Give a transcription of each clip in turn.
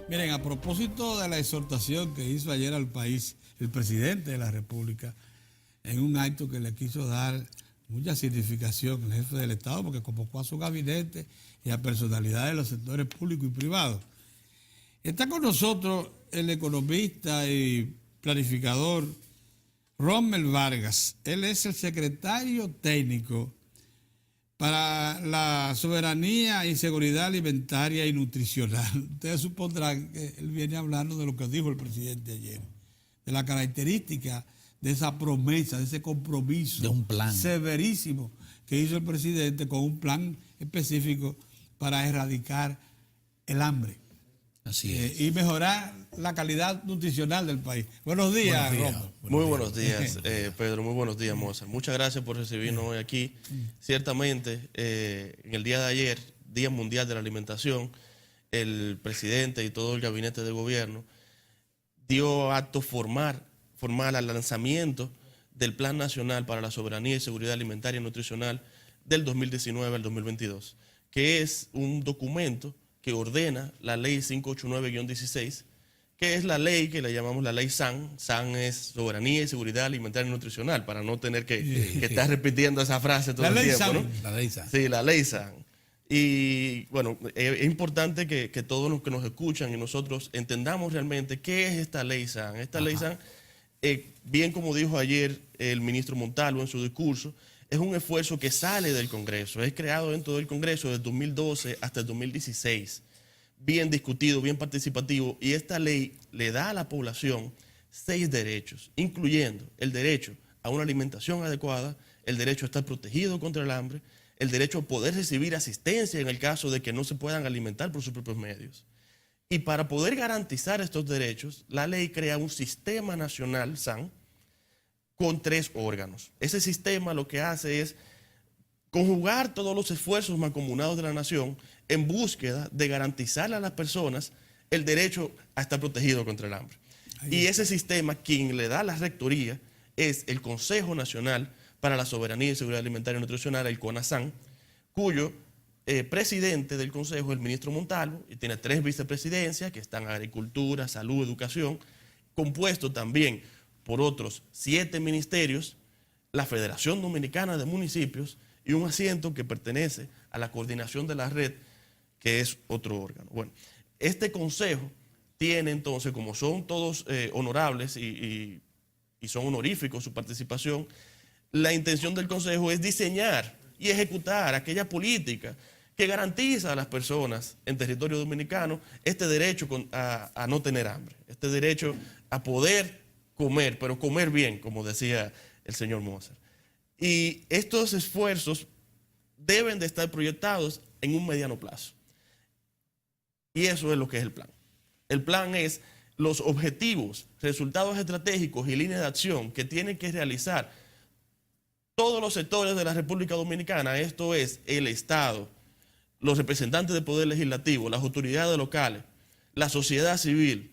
Miren, a propósito de la exhortación que hizo ayer al país el presidente de la República, en un acto que le quiso dar mucha significación el jefe del Estado, porque convocó a su gabinete y a personalidades de los sectores públicos y privados. Está con nosotros el economista y planificador Rommel Vargas. Él es el secretario técnico para la soberanía y seguridad alimentaria y nutricional. Ustedes supondrán que él viene hablando de lo que dijo el presidente ayer, de la característica de esa promesa, de ese compromiso, de un plan severísimo que hizo el presidente con un plan específico para erradicar el hambre. Así es. Y mejorar la calidad nutricional del país. Buenos días, Rommel. Muy buenos días, Pedro. Muy buenos días, Mozart. Muchas gracias por recibirnos hoy aquí. Ciertamente, en el día de ayer, Día Mundial de la Alimentación, el presidente y todo el gabinete de gobierno dio acto formal al lanzamiento del Plan Nacional para la Soberanía y Seguridad Alimentaria y Nutricional del 2019 al 2022, que es un documento que ordena la ley 589-16, que es la ley que le llamamos la ley SAN. SAN es Soberanía y Seguridad Alimentaria y Nutricional, para no tener que estar repitiendo esa frase todo el tiempo, SAN. ¿no? La ley SAN. Sí, la ley SAN. Y bueno, es importante que todos los que nos escuchan y nosotros entendamos realmente qué es esta ley SAN. Esta ley SAN, bien como dijo ayer el ministro Montalvo en su discurso, es un esfuerzo que sale del Congreso, es creado dentro del Congreso desde 2012 hasta el 2016, bien discutido, bien participativo, y esta ley le da a la población 6 derechos, incluyendo el derecho a una alimentación adecuada, el derecho a estar protegido contra el hambre, el derecho a poder recibir asistencia en el caso de que no se puedan alimentar por sus propios medios. Y para poder garantizar estos derechos, la ley crea un sistema nacional SAN, con 3 órganos. Ese sistema lo que hace es conjugar todos los esfuerzos mancomunados de la nación en búsqueda de garantizarle a las personas el derecho a estar protegido contra el hambre. Y ese sistema, quien le da la rectoría, es el Consejo Nacional para la Soberanía y Seguridad Alimentaria y Nutricional, el CONASAN, cuyo presidente del Consejo es el ministro Montalvo, y tiene 3 vicepresidencias, que están Agricultura, Salud, Educación, compuesto también por otros 7 ministerios, la Federación Dominicana de Municipios y un asiento que pertenece a la coordinación de la red, que es otro órgano. Bueno, este consejo tiene entonces, como son todos honorables y son honoríficos su participación, la intención del consejo es diseñar y ejecutar aquella política que garantiza a las personas en territorio dominicano este derecho a no tener hambre, este derecho a poder comer, pero comer bien, como decía el señor Mozart. Y estos esfuerzos deben de estar proyectados en un mediano plazo. Y eso es lo que es el plan. El plan es los objetivos, resultados estratégicos y líneas de acción que tienen que realizar todos los sectores de la República Dominicana. Esto es el Estado, los representantes del Poder Legislativo, las autoridades locales, la sociedad civil,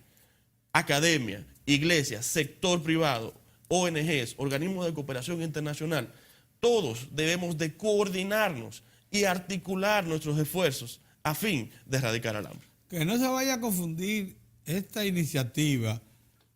academia, iglesias, sector privado, ONGs, organismos de cooperación internacional. Todos debemos de coordinarnos y articular nuestros esfuerzos a fin de erradicar el hambre. Que no se vaya a confundir esta iniciativa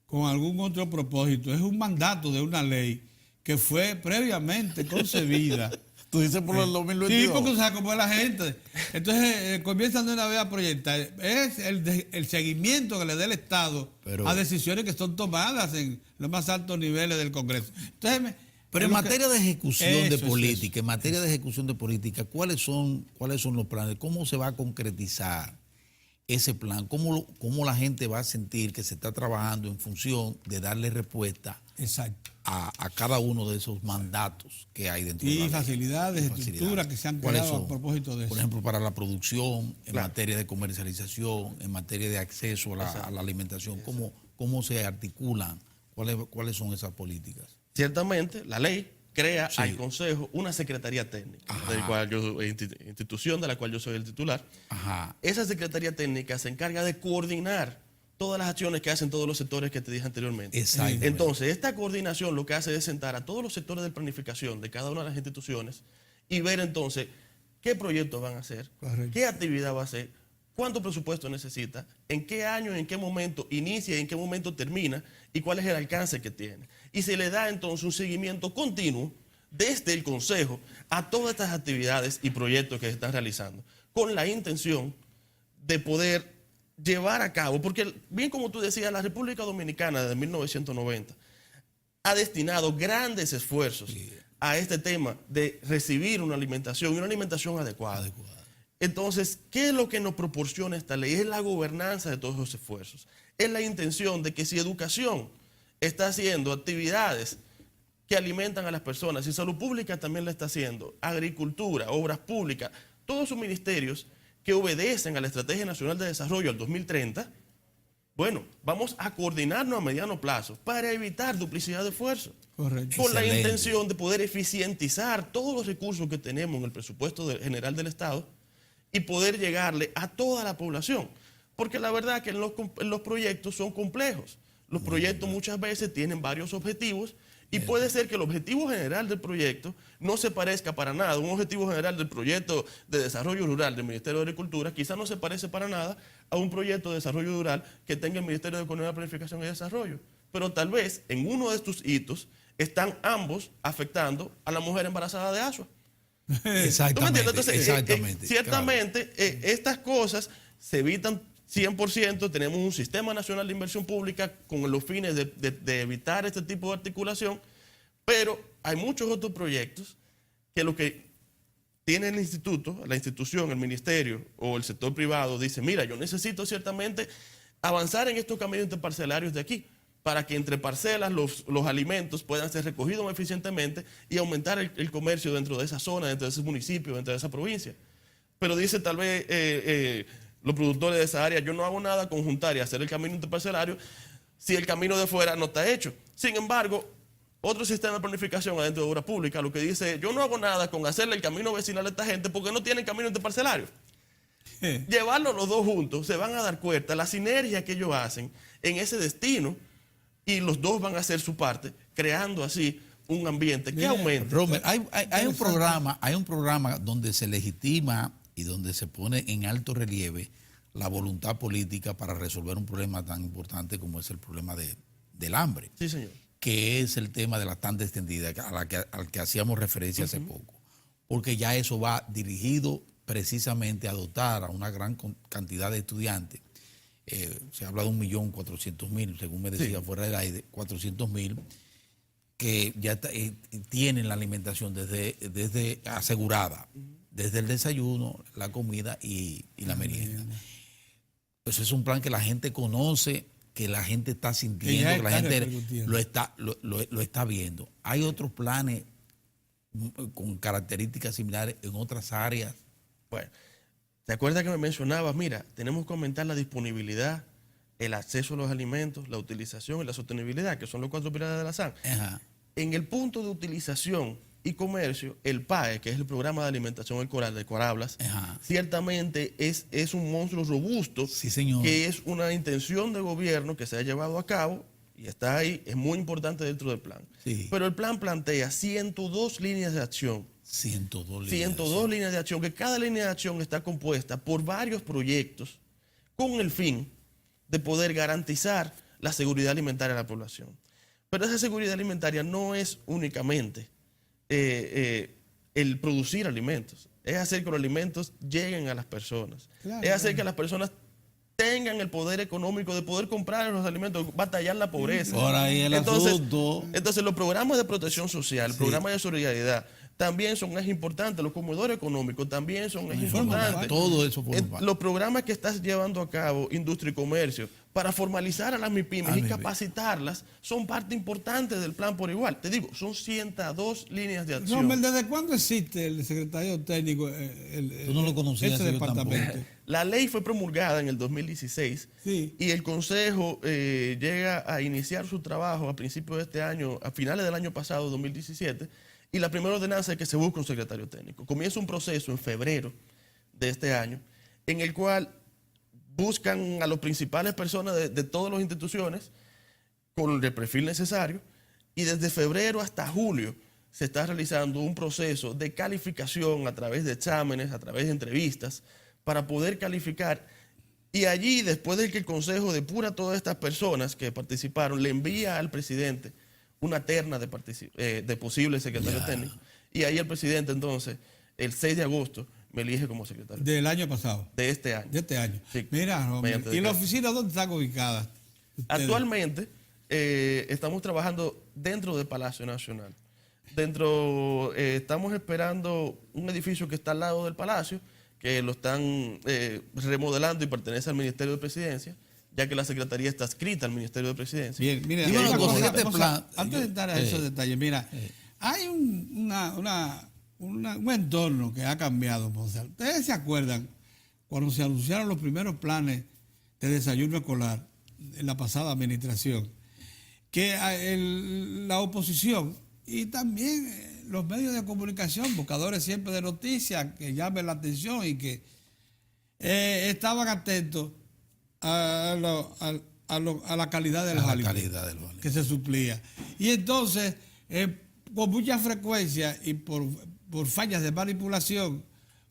con algún otro propósito. Es un mandato de una ley que fue previamente concebida. Tú dices por el 2022. Sí, porque o sea, como es la gente. Entonces comienzan de una vez a proyectar. Es el seguimiento que le dé el Estado a decisiones que son tomadas en los más altos niveles del Congreso. Entonces, pero en materia de ejecución de política, en materia de ejecución de política, ¿cuáles son los planes? ¿Cómo se va a concretizar ese plan? ¿Cómo la gente va a sentir que se está trabajando en función de darle respuesta a cada uno de esos mandatos que hay dentro de la ley? Y facilidades, estructuras que se han creado a propósito de eso. Por ejemplo, para la producción, en materia de comercialización, en materia de acceso a la alimentación, ¿cómo se articulan? ¿Cuáles son esas políticas? Ciertamente, la ley crea al Consejo una Secretaría Técnica, institución de la cual yo soy el titular. Esa Secretaría Técnica se encarga de coordinar todas las acciones que hacen todos los sectores que te dije anteriormente. Entonces, esta coordinación lo que hace es sentar a todos los sectores de planificación de cada una de las instituciones y ver entonces qué proyectos van a hacer, qué actividad va a hacer, cuánto presupuesto necesita, en qué año, en qué momento inicia y en qué momento termina y cuál es el alcance que tiene. Y se le da entonces un seguimiento continuo desde el Consejo a todas estas actividades y proyectos que se están realizando, con la intención de poder llevar a cabo, porque bien como tú decías, la República Dominicana desde 1990 ha destinado grandes esfuerzos a este tema de recibir una alimentación y una alimentación adecuada. Entonces, ¿qué es lo que nos proporciona esta ley? Es la gobernanza de todos los esfuerzos. Es la intención de que si educación está haciendo actividades que alimentan a las personas, si salud pública también la está haciendo, agricultura, obras públicas, todos sus ministerios que obedecen a la Estrategia Nacional de Desarrollo al 2030, bueno, vamos a coordinarnos a mediano plazo para evitar duplicidad de esfuerzos. Correcto. Con la Excelente. intención de poder eficientizar todos los recursos que tenemos en el presupuesto general del Estado y poder llegarle a toda la población. Porque la verdad que en los proyectos son complejos. Los proyectos muchas veces tienen varios objetivos y puede ser que el objetivo general del proyecto no se parezca para nada. Un objetivo general del proyecto de desarrollo rural del Ministerio de Agricultura quizás no se parece para nada a un proyecto de desarrollo rural que tenga el Ministerio de Economía, Planificación y Desarrollo. Pero tal vez en uno de estos hitos están ambos afectando a la mujer embarazada de Asua. Exactamente. Entonces, Exactamente. ciertamente, estas cosas se evitan 100%. Tenemos un sistema nacional de inversión pública con los fines de evitar este tipo de articulación, pero hay muchos otros proyectos que lo que tiene el instituto, la institución, el ministerio o el sector privado dice, mira, yo necesito ciertamente avanzar en estos caminos interparcelarios de aquí, para que entre parcelas los alimentos puedan ser recogidos más eficientemente y aumentar el comercio dentro de esa zona, dentro de ese municipio, dentro de esa provincia. Pero dice tal vez los productores de esa área, yo no hago nada con juntar y hacer el camino interparcelario si el camino de fuera no está hecho. Sin embargo, otro sistema de planificación adentro de obra pública lo que dice, yo no hago nada con hacerle el camino vecinal a esta gente porque no tienen camino interparcelario. Llevarlos los dos juntos, se van a dar cuenta la sinergia que ellos hacen en ese destino y los dos van a hacer su parte, creando así un ambiente que aumente. Romer, hay un programa donde se legitima y donde se pone en alto relieve la voluntad política para resolver un problema tan importante como es el problema del hambre. Sí, señor. Que es el tema de la tanda extendida, al que hacíamos referencia hace poco. Porque ya eso va dirigido precisamente a dotar a una gran cantidad de estudiantes. Se habla de 1.400.000, según me decía fuera del aire, 400.000, que ya tienen la alimentación desde asegurada, desde el desayuno, la comida y la merienda. Pues es un plan que la gente conoce, que la gente está sintiendo, que la gente lo está viendo. Hay otros planes con características similares en otras áreas. Bueno, ¿te acuerdas que me mencionabas? Mira, tenemos que aumentar la disponibilidad, el acceso a los alimentos, la utilización y la sostenibilidad, que son los 4 pilares de la SAN. Ajá. En el punto de utilización y comercio, el PAE, que es el Programa de Alimentación Escolar de Corablas, ciertamente es un monstruo robusto, sí, señor, que es una intención de gobierno que se ha llevado a cabo y está ahí, es muy importante dentro del plan. Sí. Pero el plan plantea 102 líneas de acción. 102 líneas de acción, que cada línea de acción está compuesta por varios proyectos con el fin de poder garantizar la seguridad alimentaria de la población. Pero esa seguridad alimentaria no es únicamente el producir alimentos, es hacer que los alimentos lleguen a las personas, es hacer que las personas tengan el poder económico de poder comprar los alimentos, batallar la pobreza. Por ahí el asunto. Entonces los programas de protección social, Sí, programas de solidaridad, también son ejes importantes. Los comedores económicos también son ejes importantes. Todo eso forma parte. Los programas que estás llevando a cabo, industria y comercio, para formalizar a las MIPYMES y capacitarlas, son parte importante del plan por igual. Te digo, son 102 líneas de acción. Romer, ¿desde cuándo existe el secretario técnico? Tú no lo conocías, ese yo departamento. tampoco. La ley fue promulgada en el 2016 y el Consejo llega a iniciar su trabajo a principios de este año, a finales del año pasado, 2017, y la primera ordenanza es que se busque un secretario técnico. Comienza un proceso en febrero de este año en el cual buscan a las principales personas de todas las instituciones con el perfil necesario y desde febrero hasta julio se está realizando un proceso de calificación a través de exámenes, a través de entrevistas, para poder calificar Y allí, después de que el Consejo depura a todas estas personas que participaron, le envía al presidente una terna de posibles secretarios técnicos. Y ahí el presidente, entonces, el 6 de agosto, me elige como secretario. Del año pasado. De este año. De este año. Sí. Mira, Romer, ¿y la oficina dónde están ubicadas? Actualmente estamos trabajando dentro del Palacio Nacional. Estamos esperando un edificio que está al lado del Palacio, que lo están remodelando y pertenece al Ministerio de Presidencia, ya que la Secretaría está adscrita al Ministerio de Presidencia. Bien, mira, Dime una cosa, antes de entrar a esos detalles, mira, hay un entorno que ha cambiado. O sea, ustedes se acuerdan cuando se anunciaron los primeros planes de desayuno escolar en la pasada administración, que la oposición y también los medios de comunicación, buscadores siempre de noticias que llamen la atención y que estaban atentos a la calidad de los alimentos que se suplía. Y entonces, con mucha frecuencia y por fallas de manipulación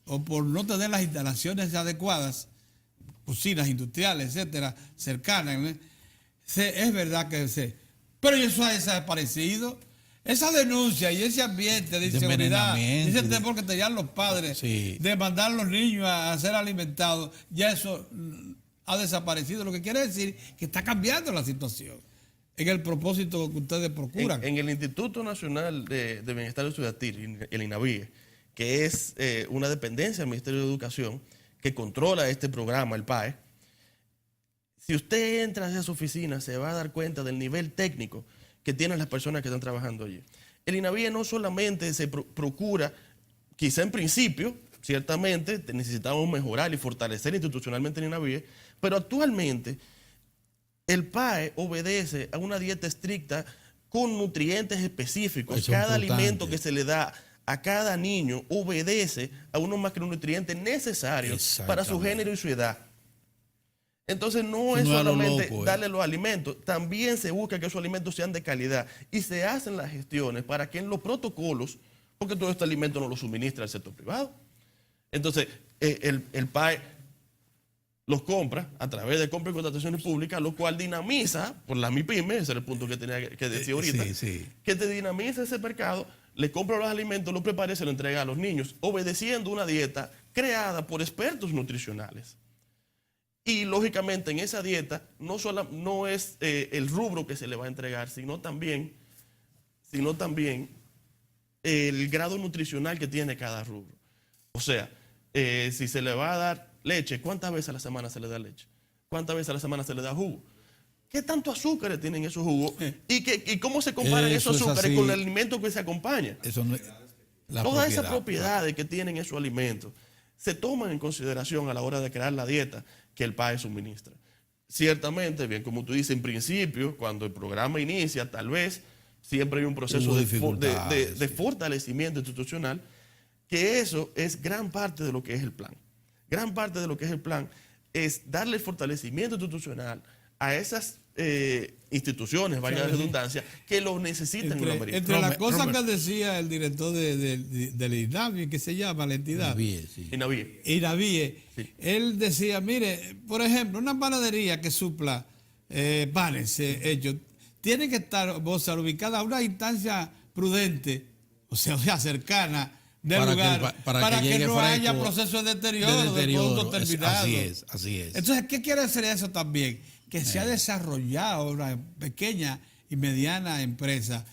o por no tener las instalaciones adecuadas, cocinas industriales, etcétera, cercanas, ¿no? Es verdad que pero eso ha desaparecido. Esa denuncia y ese ambiente de inseguridad, ese temor que tenían los padres de mandar a los niños a ser alimentados, ya eso ha desaparecido. Lo que quiere decir que está cambiando la situación en el propósito que ustedes procuran. En el Instituto Nacional de Bienestar Estudiantil, el INAVIE, que es una dependencia del Ministerio de Educación que controla este programa, el PAE, si usted entra hacia su oficina se va a dar cuenta del nivel técnico que tienen las personas que están trabajando allí. El INAVIE no solamente se procura, quizá en principio, ciertamente necesitamos mejorar y fortalecer institucionalmente el INAVIE, pero actualmente el PAE obedece a una dieta estricta con nutrientes específicos. Cada alimento que se le da a cada niño obedece a unos macronutrientes necesarios para su género y su edad. Entonces no es solamente darle los alimentos, también se busca que esos alimentos sean de calidad y se hacen las gestiones para que en los protocolos, porque todo este alimento no lo suministra el sector privado. Entonces el PAE los compra a través de compra y contrataciones públicas, lo cual dinamiza, por la MIPYME, ese era el punto que tenía que decir ahorita, que te dinamiza ese mercado, le compra los alimentos, los prepara y se los entrega a los niños, obedeciendo una dieta creada por expertos nutricionales. Y lógicamente en esa dieta no es el rubro que se le va a entregar, sino también el grado nutricional que tiene cada rubro. O sea, si se le va a dar leche, ¿cuántas veces a la semana se le da leche? ¿Cuántas veces a la semana se le da jugo? ¿Qué tanto azúcares tienen esos jugos? ¿Y cómo se comparan esos azúcares con el alimento que se acompaña? Todas esas propiedades que tienen esos alimentos se toman en consideración a la hora de crear la dieta que el PAE suministra. Ciertamente, bien como tú dices, en principio, cuando el programa inicia, tal vez siempre hay un proceso de fortalecimiento institucional, que eso es gran parte de lo que es el plan. Gran parte de lo que es el plan es darle fortalecimiento institucional a esas instituciones, valga la redundancia, que lo necesitan en la América. Entre las cosas que decía el director del INAVIE, que se llama la entidad, INAVIE, él decía, mire, por ejemplo, una panadería que supla panes hechos, tiene que estar ubicada a una instancia prudente, o sea cercana del lugar, para que no haya proceso de deterioro de productos terminados. Así es. Entonces, ¿qué quiere decir eso también? Que se ha desarrollado una pequeña y mediana empresa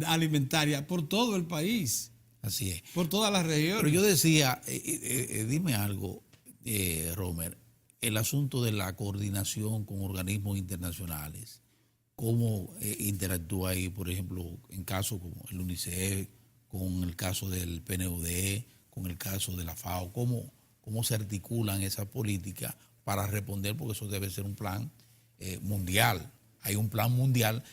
alimentaria por todo el país. Así es. Por todas las regiones. Pero yo decía, dime algo, Romer, el asunto de la coordinación con organismos internacionales. ¿Cómo interactúa ahí, por ejemplo, en casos como el UNICEF, con el caso del PNUD, con el caso de la FAO? ¿Cómo se articulan esas políticas para responder? Porque eso debe ser un plan mundial. Hay un plan mundial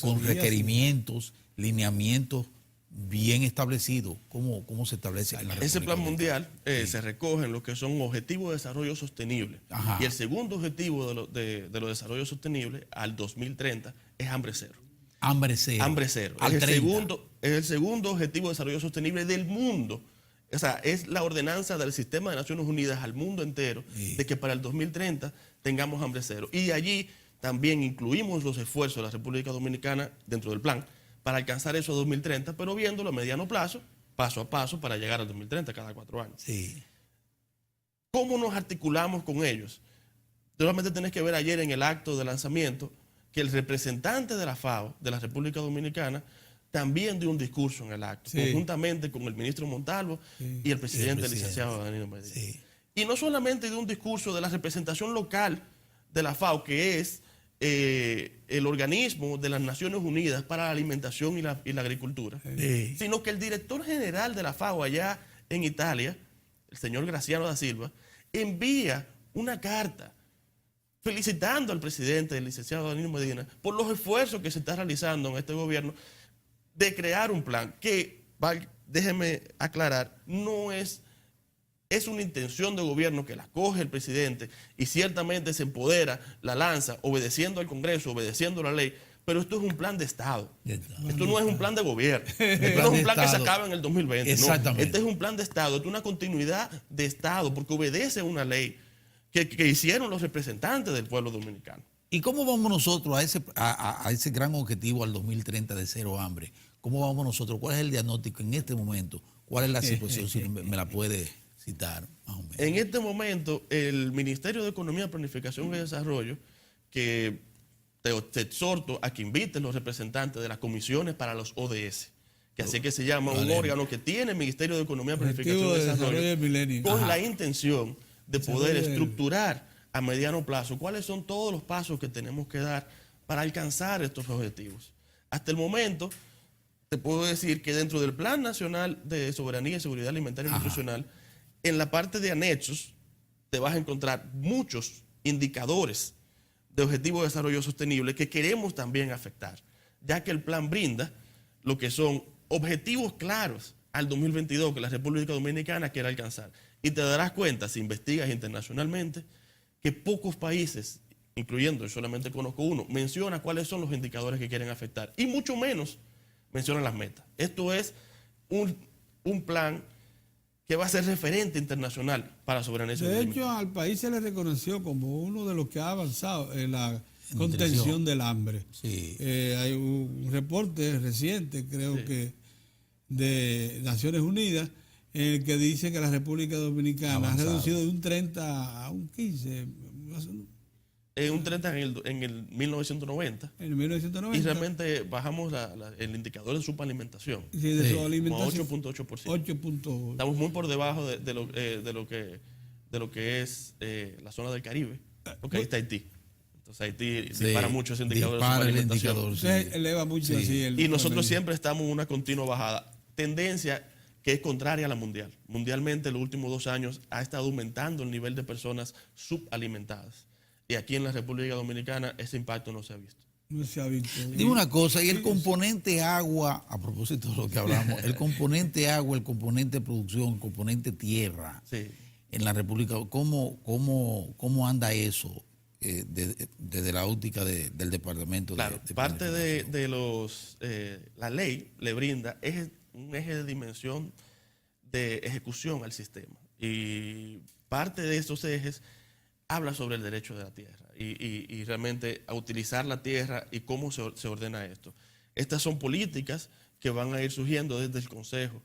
con requerimientos, lineamientos bien establecidos. ¿Cómo se establece en la República? Ese plan mundial se recoge en lo que son objetivos de desarrollo sostenible. Ajá. Y el segundo objetivo de los desarrollos sostenibles al 2030 es hambre cero. Hambre cero. Hambre cero. Es el segundo objetivo de desarrollo sostenible del mundo. O sea, es la ordenanza del sistema de Naciones Unidas al mundo entero de que para el 2030 tengamos hambre cero. Y allí también incluimos los esfuerzos de la República Dominicana dentro del plan para alcanzar eso a 2030, pero viéndolo a mediano plazo, paso a paso, para llegar al 2030 cada 4 años. Sí. ¿Cómo nos articulamos con ellos? Solamente tenés que ver ayer en el acto de lanzamiento que el representante de la FAO, de la República Dominicana, también dio un discurso en el acto, conjuntamente con el ministro Montalvo y el presidente, el licenciado Danilo Medina. Sí. Y no solamente dio un discurso de la representación local de la FAO, que es el organismo de las Naciones Unidas para la alimentación y la agricultura, sino que el director general de la FAO allá en Italia, el señor Graciano da Silva, envía una carta felicitando al presidente, el licenciado Danilo Medina, por los esfuerzos que se está realizando en este gobierno de crear un plan que, déjeme aclarar, no es una intención de gobierno que la coge el presidente y ciertamente se empodera, la lanza, obedeciendo al Congreso, obedeciendo la ley, pero esto es un plan de Estado. Esto no es un plan de gobierno. Esto no es un plan que se acaba en el 2020. Exactamente. No. Este es un plan de Estado, esto es una continuidad de Estado porque obedece a una ley que hicieron los representantes del pueblo dominicano. ¿Y cómo vamos nosotros a ese gran objetivo al 2030 de cero hambre? ¿Cómo vamos nosotros? ¿Cuál es el diagnóstico en este momento? ¿Cuál es la situación? Si me la puede citar más o menos. En este momento, el Ministerio de Economía, Planificación y Desarrollo, que te exhorto a que invites los representantes de las comisiones para los ODS, que así que se llama un órgano que tiene el Ministerio de Economía, Planificación y Desarrollo, con la intención de poder estructurar a mediano plazo cuáles son todos los pasos que tenemos que dar para alcanzar estos objetivos. Hasta el momento, te puedo decir que dentro del Plan Nacional de Soberanía y Seguridad Alimentaria y Nutricional, en la parte de anexos, te vas a encontrar muchos indicadores de objetivos de desarrollo sostenible que queremos también afectar, ya que el plan brinda lo que son objetivos claros al 2022 que la República Dominicana quiere alcanzar. Y te darás cuenta, si investigas internacionalmente, que pocos países, incluyendo, yo solamente conozco uno, menciona cuáles son los indicadores que quieren afectar y mucho menos mencionan las metas. Esto es un plan que va a ser referente internacional para soberanía. De hecho, al país se le reconoció como uno de los que ha avanzado en la contención del hambre. Sí. Hay un reporte reciente, creo que, de Naciones Unidas, en el que dice que la República Dominicana ha reducido de un 30 a un 15. Un 30 en el 1990. En el 1990. Y realmente bajamos el indicador de subalimentación. Sí, de su alimentación. 8.8%. Estamos muy por debajo de lo que es la zona del Caribe, porque ahí está Haití. Entonces Haití dispara mucho ese indicador de subalimentación. Se eleva mucho así. Y nosotros siempre estamos en una continua bajada. Tendencia que es contraria a la mundial. Mundialmente, en los últimos 2 años ha estado aumentando el nivel de personas subalimentadas. Y aquí en la República Dominicana ese impacto no se ha visto. No se ha visto. Dime una cosa, y el componente agua, a propósito de lo que hablamos, el componente agua, el componente producción, el componente tierra, en la República, ¿cómo anda eso desde la óptica del departamento? Claro, parte de los... la ley le brinda un eje de dimensión de ejecución al sistema. Y parte de esos ejes habla sobre el derecho de la tierra y realmente a utilizar la tierra y cómo se ordena esto. Estas son políticas que van a ir surgiendo desde el Consejo,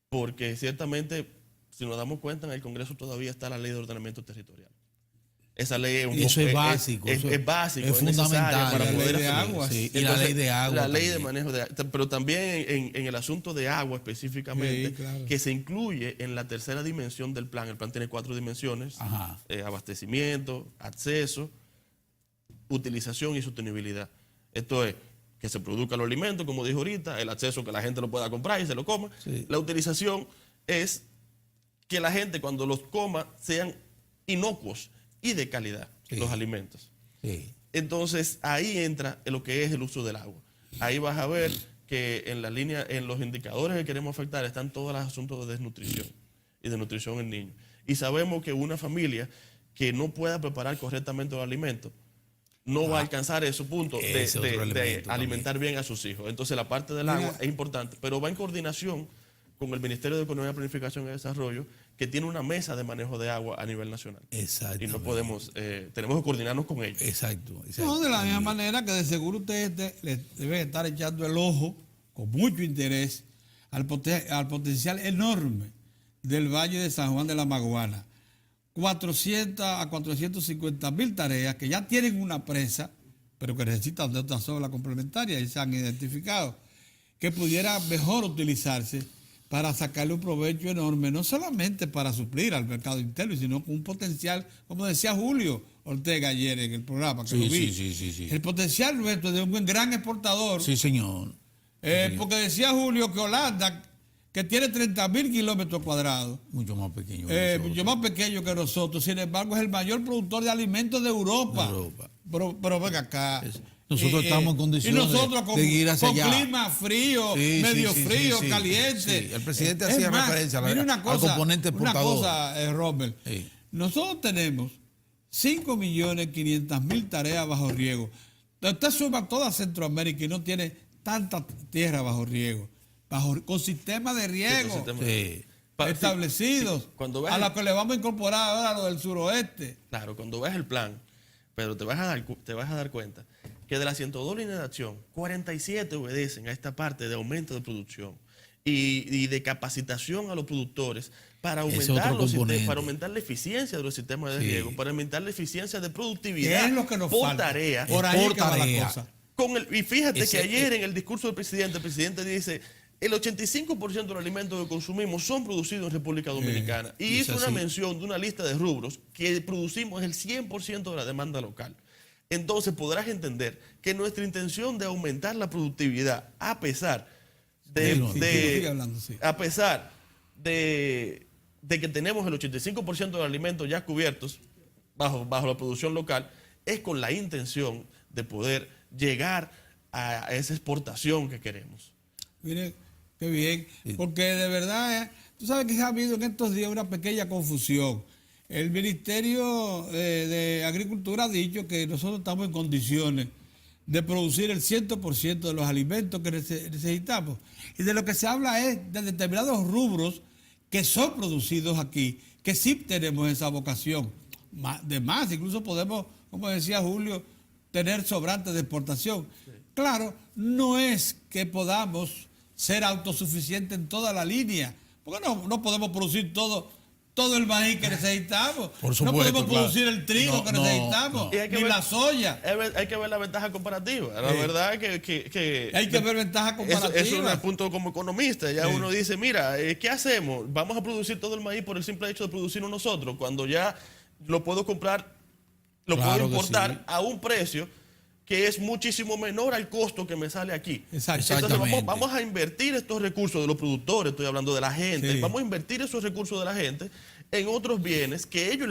porque ciertamente, si nos damos cuenta, en el Congreso todavía está la Ley de Ordenamiento Territorial. Esa ley es básico. Es básico, es fundamental para poder de agua. Sí, y la ley de agua. La ley de manejo de agua. Pero también en el asunto de agua específicamente, que se incluye en la tercera dimensión del plan. El plan tiene 4 dimensiones: abastecimiento, acceso, utilización y sostenibilidad. Esto es que se produzcan los alimentos, como dijo ahorita, el acceso, que la gente lo pueda comprar y se lo coma. La utilización es que la gente, cuando los coma, sean inocuos y de calidad los alimentos. Entonces ahí entra lo que es el uso del agua. Ahí vas a ver que en la línea, en los indicadores que queremos afectar, están todos los asuntos de desnutrición y de nutrición en niños. Y sabemos que una familia que no pueda preparar correctamente los alimentos no va a alcanzar ese punto de alimentar bien a sus hijos. Entonces la parte del agua es importante, pero va en coordinación con el Ministerio de Economía, Planificación y Desarrollo, que tiene una mesa de manejo de agua a nivel nacional. Exacto. Y no podemos, tenemos que coordinarnos con ellos. Exacto. No, de la misma manera que de seguro ustedes le deben estar echando el ojo con mucho interés al potencial enorme del Valle de San Juan de la Maguana. 400 a 450 mil tareas que ya tienen una presa, pero que necesitan de otra sola complementaria y se han identificado, que pudiera mejor utilizarse para sacarle un provecho enorme, no solamente para suplir al mercado interno, sino con un potencial, como decía Julio Ortega ayer en el programa, que lo vi. Sí. El potencial nuestro de un gran exportador. Sí, señor. Porque decía Julio que Holanda, que tiene 30.000 kilómetros cuadrados, Mucho más pequeño. mucho más pequeño que nosotros, sin embargo es el mayor productor de alimentos de Europa. Pero venga acá. Nosotros estamos en condiciones de ir hacia allá. Con clima frío, medio frío, caliente. Sí. El presidente hacía referencia al componente exportador. Una cosa, Robert. Sí. Nosotros tenemos 5.500.000 tareas bajo riego. Usted suma toda Centroamérica y no tiene tanta tierra bajo riego. Con sistemas de riego establecidos, a los que le vamos a incorporar ahora lo del suroeste. Claro, cuando ves el plan, pero te vas a dar cuenta que de las 102 líneas de acción, 47 obedecen a esta parte de aumento de producción y de capacitación a los productores para aumentar la eficiencia de los sistemas de riego, para aumentar la eficiencia de productividad es lo que nos por falta. tarea. Por ahí que va la cosa. Y fíjate que ayer en el discurso del presidente, el presidente dice: el 85% de los alimentos que consumimos son producidos en República Dominicana. Y hizo una mención de una lista de rubros que producimos el 100% de la demanda local. Entonces podrás entender que nuestra intención de aumentar la productividad, a pesar de que tenemos el 85% de los alimentos ya cubiertos bajo la producción local, es con la intención de poder llegar a esa exportación que queremos. Mire, qué bien, porque de verdad, tú sabes que ha habido en estos días una pequeña confusión. El Ministerio de Agricultura ha dicho que nosotros estamos en condiciones de producir el 100% de los alimentos que necesitamos. Y de lo que se habla es de determinados rubros que son producidos aquí, que sí tenemos esa vocación. De más, incluso podemos, como decía Julio, tener sobrantes de exportación. Sí. Claro, no es que podamos ser autosuficientes en toda la línea, porque no podemos producir todo el maíz que necesitamos. Por supuesto, no podemos producir el trigo que necesitamos, ni la soya. Hay que ver la ventaja comparativa. La verdad que hay que ver ventaja comparativa. Eso es un punto como economista. Ya uno dice, mira, ¿qué hacemos? Vamos a producir todo el maíz por el simple hecho de producirlo nosotros, cuando ya lo puedo comprar, puedo importar a un precio que es muchísimo menor al costo que me sale aquí. Entonces vamos a invertir estos recursos de los productores, estoy hablando de la gente, vamos a invertir esos recursos de la gente en otros bienes que ellos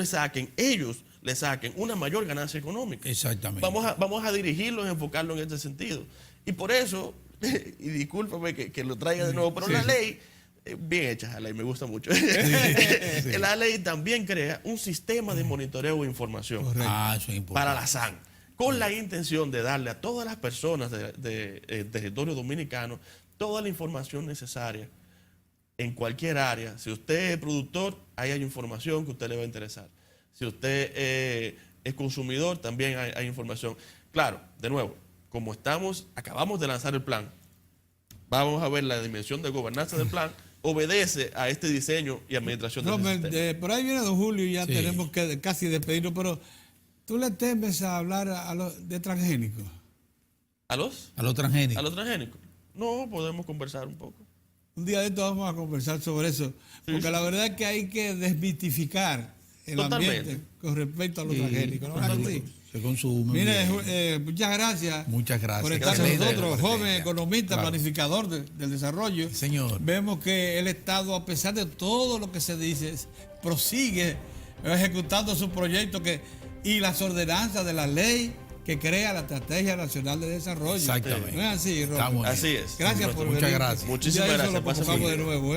le saquen una mayor ganancia económica. Exactamente. Vamos a dirigirlos, enfocarlos en este sentido. Y por eso, y discúlpame que lo traiga de nuevo, pero la ley, bien hecha la ley, me gusta mucho. La ley también crea un sistema de monitoreo e información eso es para la SAN, con la intención de darle a todas las personas del territorio dominicano toda la información necesaria en cualquier área. Si usted es productor, ahí hay información que a usted le va a interesar. Si usted es consumidor, también hay información. Claro, de nuevo, como acabamos de lanzar el plan, vamos a ver la dimensión de gobernanza del plan, obedece a este diseño y administración del sistema. Por ahí viene don Julio y ya tenemos que casi despedirnos, pero ¿tú le temes a hablar de transgénicos? ¿A los transgénicos? ¿A los transgénicos? No, podemos conversar un poco. Un día de esto vamos a conversar sobre eso, porque la verdad es que hay que desmitificar el ambiente con respecto a los transgénicos. ¿No? Se consume. Mire, muchas gracias. Muchas gracias. Por estar con nosotros, joven economista, planificador del desarrollo. Señor. Vemos que el Estado, a pesar de todo lo que se dice, prosigue ejecutando su proyecto y las ordenanzas de la ley que crea la Estrategia Nacional de Desarrollo. Exactamente. ¿No es así, Robert? Así es. Gracias por venir. Muchas gracias. Muchísimas gracias. Lo convocamos de nuevo.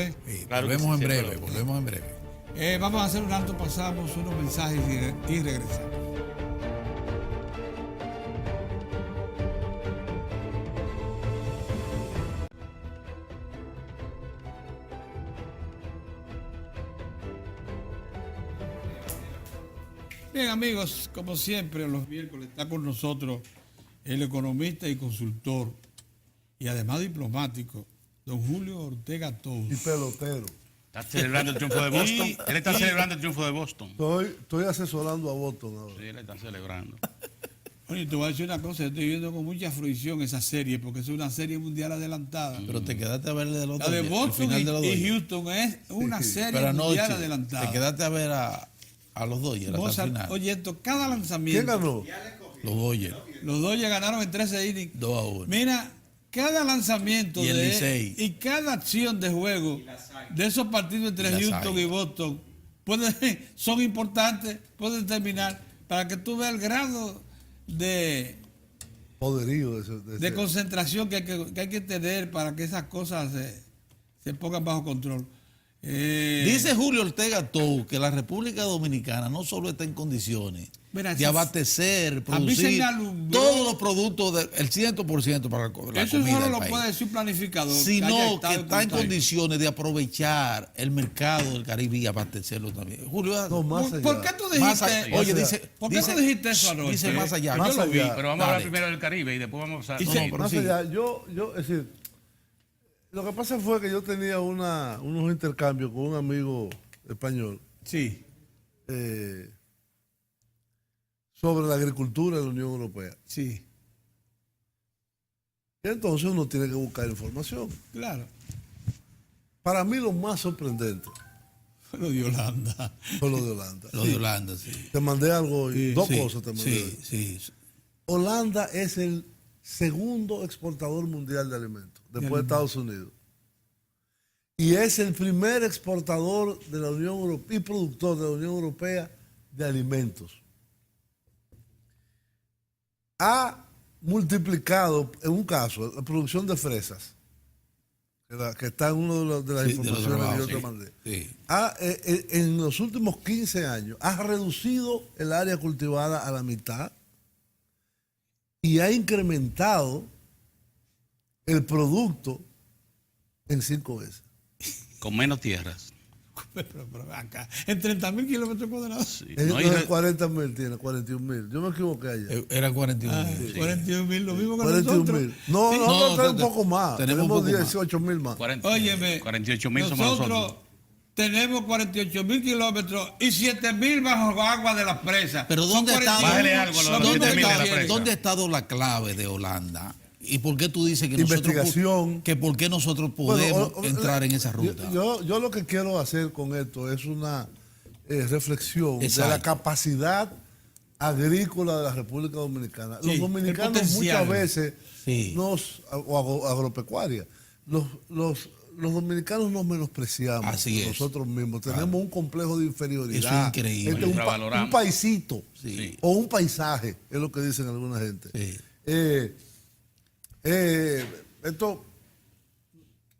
Claro, volvemos en breve. Vamos a hacer un alto, pasamos unos mensajes y regresamos. Bien, amigos, como siempre, los miércoles está con nosotros el economista y consultor, y además diplomático, don Julio Ortega Tous. Y pelotero. Está celebrando el triunfo de Boston. Él está celebrando el triunfo de Boston. Estoy asesorando a Boston ahora. Sí, él está celebrando. Oye, te voy a decir una cosa, yo estoy viendo con mucha fruición esa serie, porque es una serie mundial adelantada. Pero te quedaste a ver de los La de Dodgers, el Boston final de los y Dodgers. Houston es una serie Pero mundial anoche adelantada. te quedaste a ver a los Dodgers Vos hasta el sab- final. Oye, esto, cada ¿Quién lanzamiento. ganó? Los Dodgers, Los Dodgers ganaron en 13 innings. 2-1. Mira, cada lanzamiento Y el Licey. y cada acción de juego de esos partidos entre Y las Houston y Águilas. Boston son importantes, pueden determinar para que tú veas el grado de Poderío de concentración que hay que tener para que esas cosas se pongan bajo control. Dice Julio Ortega Tous que la República Dominicana no solo está en condiciones Mira, de si- abastecer, a mí se producir me alumbró- todos los productos, el 100% para la comida eso solo del lo país, puede decir un planificador. sino haya que estado está en contacto. condiciones de aprovechar el mercado del Caribe y abastecerlo también. Julio, No, más ¿Por, allá. por qué tú más dijiste? allá- oye, dice, ¿Por qué dice- no dijiste eso anoche? Dice más allá. Más Yo lo vi. allá. Pero vamos a hablar Dale. primero del Caribe y después vamos a... Y No, se- no, pero Más sí. allá, es decir, lo que pasa fue que yo tenía unos intercambios con un amigo español Sí. sobre la agricultura de la Unión Europea. Sí, Y entonces uno tiene que buscar información. claro. Para mí lo más sorprendente Fue lo de Holanda. fue lo de Holanda. Lo de Holanda, sí. Te mandé algo, dos Sí, cosas te mandé. sí, sí. Holanda es el segundo exportador mundial de alimentos, después de Estados Unidos. Y es el primer exportador de la Unión Europea y productor de la Unión Europea de alimentos. Ha multiplicado, en un caso, la producción de fresas, que está en una de las Sí, de los informaciones que yo trabajos, te sí, mandé. sí. En los últimos 15 años ha reducido el área cultivada a la mitad y ha incrementado el producto en 5 veces. Con menos tierras. Pero acá, en 30.000 kilómetros cuadrados. Sí. Es No, y entonces re- 40.000 tiene, 41.000. Yo me equivoqué ayer. Era 41 Ah, mil. 41.000, lo mismo que 41.000. nosotros. No, Sí. no, tenemos un te- poco más. tenemos un Tenemos poco más. 18.000 más. óyeme, 48.000 somos nosotros nosotros. tenemos 48.000 kilómetros y 7.000 bajo agua de las presas. Pero Son ¿dónde está, 41.000. Bájale algo a los ¿dónde 7.000 de la está- presa. dónde ha estado la clave de Holanda? ¿Y por qué tú dices que Investigación. que por qué nosotros Bueno, podemos entrar en esa yo- ruta? Yo lo que quiero hacer con esto es una reflexión de la Exacto. capacidad agrícola de la República Dominicana. Sí, Los dominicanos el potencial. muchas veces Sí. agropecuaria. Los dominicanos nos menospreciamos Así es. nosotros mismos. Tenemos un complejo de inferioridad. Eso es increíble. Este es un Infravaloramos. paisito Sí. o un paisaje, es lo que dicen alguna gente. Sí.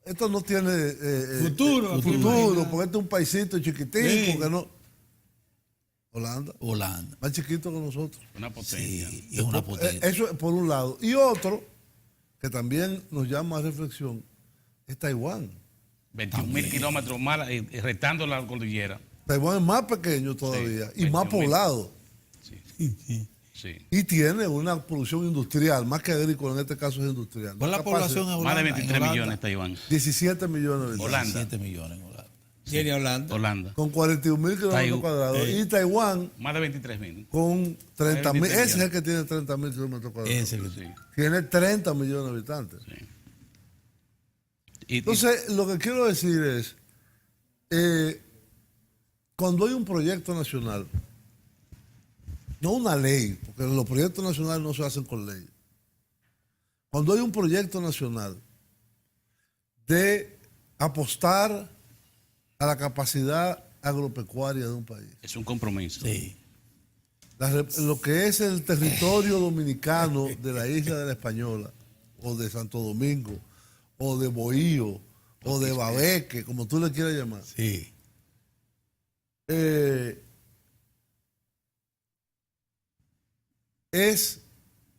Esto no tiene Futuro, futuro, porque este es un paisito chiquitico, Sí. que no. Holanda, Holanda. más chiquito que nosotros. Una potencia. Sí, es una potencia. Eso es por un lado. Y otro, que también nos llama a reflexión, es Taiwán. 21.000 kilómetros más, restando la cordillera. Taiwán es más pequeño todavía Sí, y más 21.000. poblado. Sí. Y tiene una producción industrial, más que agrícola, en este caso es industrial. ¿Cuál es la Capaz población en Holanda? Más de En 23 Holanda, millones Taiwán. 17 millones de habitantes. Holanda. 7 millones en Holanda. Tiene Holanda. Holanda. Con 41.000 kilómetros cuadrados. Y Taiwán Más de 23.000. con 30.000. 23 Ese es el que tiene 30.000 kilómetros cuadrados. Ese que- Sí. Tiene 30 millones de habitantes. Y- Entonces, lo que quiero decir es, cuando hay un proyecto nacional, no una ley, porque los proyectos nacionales no se hacen con ley. Cuando hay un proyecto nacional de apostar a la capacidad agropecuaria de un país, es un compromiso. Sí. lo que es el territorio dominicano de la isla de la Española, o de Santo Domingo, o de Bohío, o de Babeque, como tú le quieras llamar, Sí.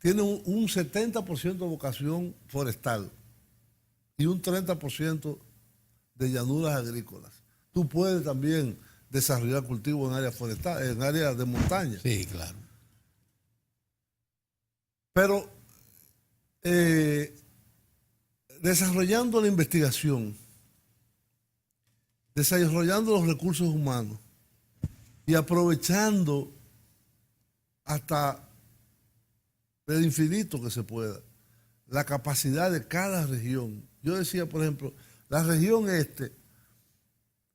tiene un 70% de vocación forestal y un 30% de llanuras agrícolas. Tú puedes también desarrollar cultivos en áreas forestales, en áreas de montaña. Sí, claro. Pero desarrollando la investigación, desarrollando los recursos humanos y aprovechando hasta el infinito que se pueda la capacidad de cada región. Yo decía, por ejemplo, la región este,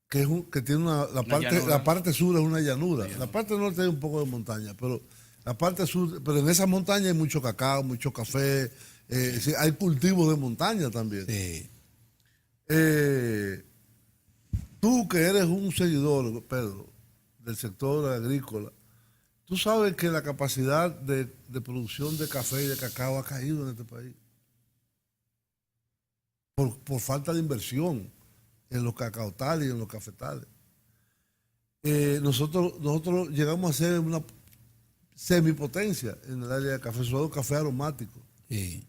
que tiene la parte sur es una llanura, la parte norte hay un poco de montaña, pero la parte sur, pero en esa montaña hay mucho cacao, mucho café, sí, hay cultivos de montaña también. Sí. Tú que eres un seguidor, Pedro, del sector agrícola, tú sabes que la capacidad de producción de café y de cacao ha caído en este país por falta de inversión en los cacaotales y en los cafetales. Nosotros llegamos a ser una semipotencia en el área de café, sobre todo café aromático. Sí.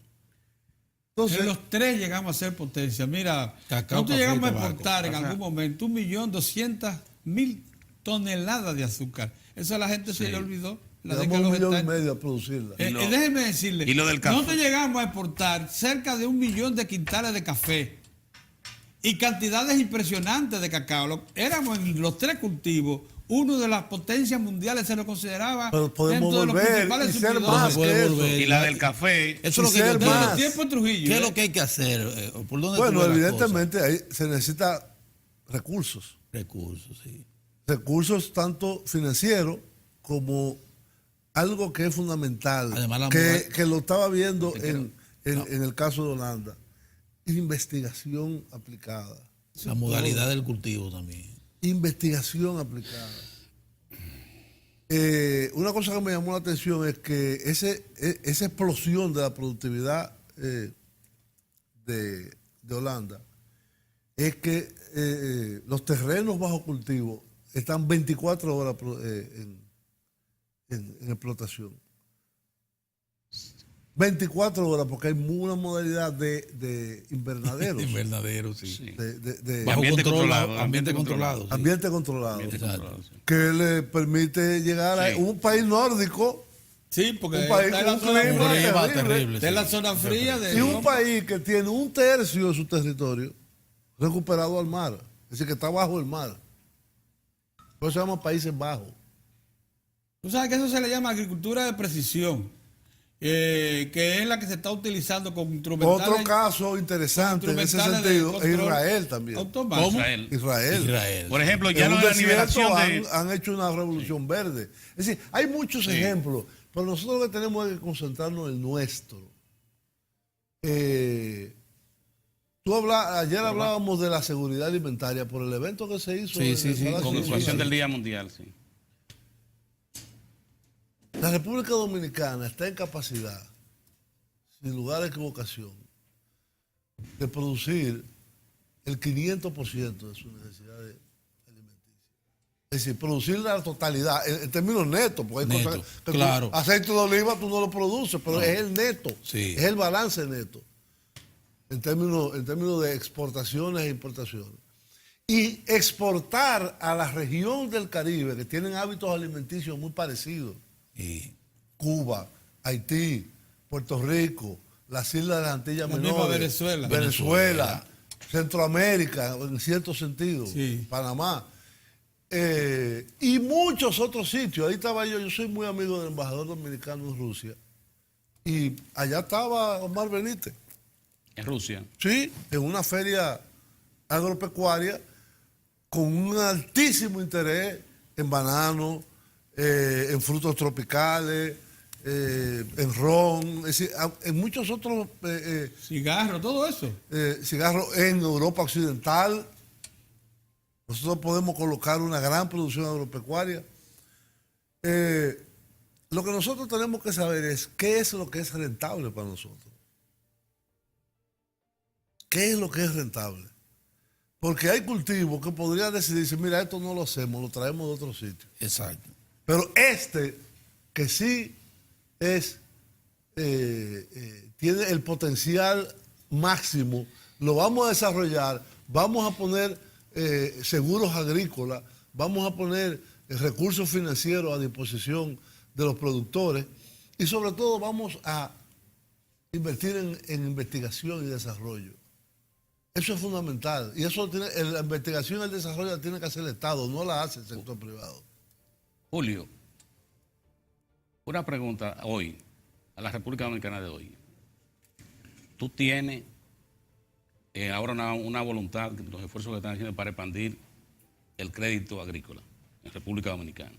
Entonces, En los tres llegamos a ser potencia. Mira, Cacao, nosotros café y llegamos a tabaco. exportar en algún momento 1.200.000 toneladas de azúcar. Eso a la gente se le olvidó. La llegamos a 1,5 millones a producirla. Déjeme decirle, y lo del café. nosotros llegamos a exportar cerca de 1 millón de quintales de café y cantidades impresionantes de cacao. Éramos en los tres cultivos uno de las potencias mundiales, se nos consideraba pero podemos dentro de los volver principales y ser suplidores. más puede que volver. eso. Y la del café. Eso es lo que ser yo Desde quiero. los más. tiempos de Trujillo. ¿Qué es lo que hay que hacer? ¿Por dónde tú Bueno, ves las evidentemente ahí se necesita recursos. cosas? Recursos, sí. Recursos tanto financieros como algo que es fundamental, Además, que lo estaba viendo en el caso de Holanda, investigación aplicada. La modalidad del cultivo también. Investigación aplicada. Una cosa que me llamó la atención es que esa explosión de la productividad de Holanda es que los terrenos bajo cultivo están 24 horas en explotación. 24 horas, porque hay una modalidad de invernadero. Invernadero, sí. Sí. Bajo Ambiente control, controlado, ambiente controlado. Sí. Ambiente controlado. Ambiente Exacto. controlado, sí. Que le permite llegar a Sí. un país nórdico, Sí, porque un país está en con la un zona clima fría, terrible. está en la zona fría de y un país que tiene 1/3 de su territorio recuperado al mar. Es decir, que está bajo el mar. Por eso se llama Países Bajos. Tú sabes que eso se le llama agricultura de precisión, que es la que se está utilizando con instrumentales. Otro caso interesante en ese instrumentales de sentido es control Israel también. automático. Israel. Israel. Por ejemplo, ya En lo un de la desierto nivelación de. han hecho una revolución verde. Es decir, hay muchos ejemplos, pero nosotros lo que tenemos es que concentrarnos en el nuestro. Ayer hablábamos de la seguridad alimentaria por el evento que se hizo. Sí, en sí, el sí, Palacio Con de ocasión Justicia. del Día Mundial, sí. La República Dominicana está en capacidad, sin lugar a equivocación, de producir el 500% de sus necesidades alimenticias. Es decir, producir la totalidad, en términos netos, porque hay Neto, cosas que claro. aceite de oliva tú no lo produces, pero es el neto, Sí. es el balance neto, en términos de exportaciones e importaciones. Y exportar a la región del Caribe, que tienen hábitos alimenticios muy parecidos, Y Cuba, Haití, Puerto Rico, las islas de las Antillas La misma Menores, Venezuela. Centroamérica, en cierto sentido, Sí. Panamá, y muchos otros sitios. Ahí estaba yo soy muy amigo del embajador dominicano en Rusia, y allá estaba Omar Benítez, En Rusia. sí, en una feria agropecuaria con un altísimo interés en bananos, en frutos tropicales, en ron, es decir, en muchos otros Cigarro, todo eso. cigarros en Europa Occidental. Nosotros podemos colocar una gran producción agropecuaria. Lo que nosotros tenemos que saber es qué es lo que es rentable para nosotros. ¿Qué es lo que es rentable? Porque hay cultivos que podrían decidirse, mira, esto no lo hacemos, lo traemos de otro sitio. exacto. Pero que sí es, tiene el potencial máximo, lo vamos a desarrollar, vamos a poner seguros agrícolas, vamos a poner recursos financieros a disposición de los productores y sobre todo vamos a invertir en investigación y desarrollo. Eso es fundamental. Y eso la investigación y el desarrollo la tiene que hacer el Estado, no la hace el sector privado. Julio, una pregunta hoy, a la República Dominicana de hoy. Tú tienes ahora una voluntad, los esfuerzos que están haciendo para expandir el crédito agrícola en República Dominicana.